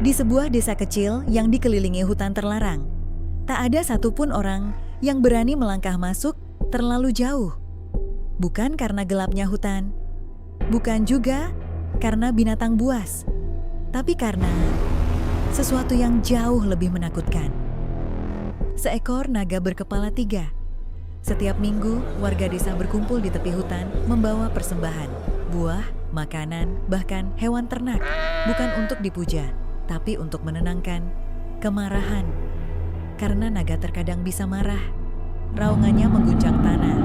Di sebuah desa kecil yang dikelilingi hutan terlarang, tak ada satupun orang yang berani melangkah masuk terlalu jauh. Bukan karena gelapnya hutan, bukan juga karena binatang buas, tapi karena sesuatu yang jauh lebih menakutkan. Seekor naga berkepala 3. Setiap minggu, warga desa berkumpul di tepi hutan membawa persembahan, buah, makanan, bahkan hewan ternak, bukan untuk dipuja, tapi untuk menenangkan kemarahan. Karena naga terkadang bisa marah. Raungannya mengguncang tanah,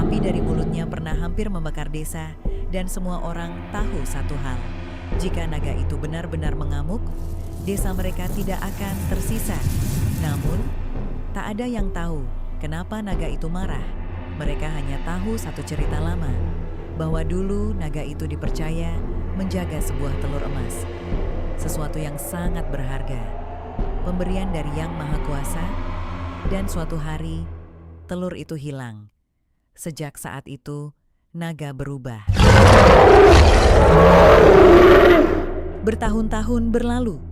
api dari mulutnya pernah hampir membakar desa, dan semua orang tahu satu hal. Jika naga itu benar-benar mengamuk, desa mereka tidak akan tersisa. Namun, tak ada yang tahu kenapa naga itu marah. Mereka hanya tahu satu cerita lama, bahwa dulu naga itu dipercaya menjaga sebuah telur emas. Sesuatu yang sangat berharga, pemberian dari Yang Maha Kuasa, dan suatu hari telur itu hilang. Sejak saat itu, naga berubah. Bertahun-tahun berlalu.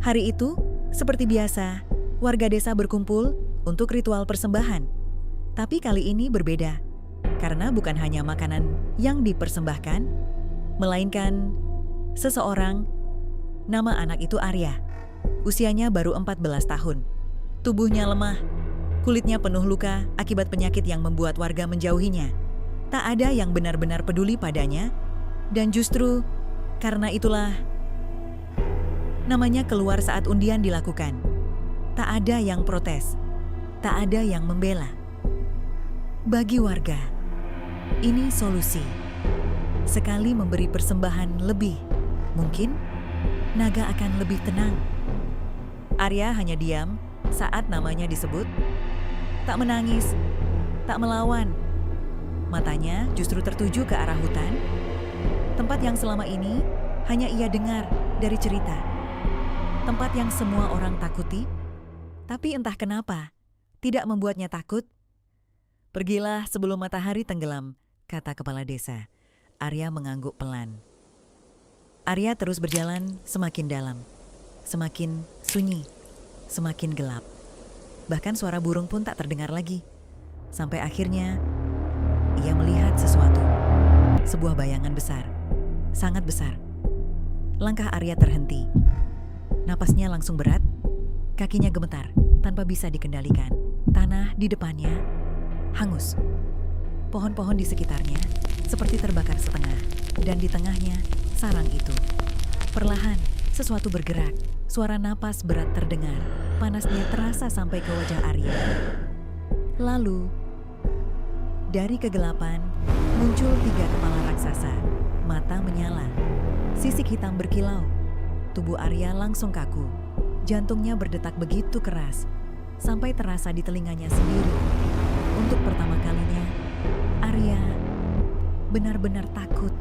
Hari itu, seperti biasa, warga desa berkumpul untuk ritual persembahan. Tapi kali ini berbeda, karena bukan hanya makanan yang dipersembahkan, melainkan seseorang. Nama anak itu Arya. Usianya baru 14 tahun. Tubuhnya lemah, kulitnya penuh luka akibat penyakit yang membuat warga menjauhinya. Tak ada yang benar-benar peduli padanya, dan justru karena itulah namanya keluar saat undian dilakukan. Tak ada yang protes, tak ada yang membela. Bagi warga, ini solusi. Sekali memberi persembahan lebih, mungkin naga akan lebih tenang. Arya hanya diam saat namanya disebut, tak menangis, tak melawan. Matanya justru tertuju ke arah hutan, tempat yang selama ini hanya ia dengar dari cerita. Tempat yang semua orang takuti, tapi entah kenapa tidak membuatnya takut. Pergilah sebelum matahari tenggelam, kata kepala desa. Arya mengangguk pelan. Arya terus berjalan semakin dalam, semakin sunyi, semakin gelap. Bahkan suara burung pun tak terdengar lagi. Sampai akhirnya, ia melihat sesuatu. Sebuah bayangan besar, sangat besar. Langkah Arya terhenti. Napasnya langsung berat, kakinya gemetar tanpa bisa dikendalikan. Tanah di depannya hangus. Pohon-pohon di sekitarnya seperti terbakar setengah, dan di tengahnya sarang itu. Perlahan, sesuatu bergerak. Suara napas berat terdengar. Panasnya terasa sampai ke wajah Arya. Lalu, dari kegelapan, muncul 3 kepala raksasa. Mata menyala. Sisik hitam berkilau. Tubuh Arya langsung kaku. Jantungnya berdetak begitu keras, sampai terasa di telinganya sendiri. Untuk pertama kalinya, Arya benar-benar takut.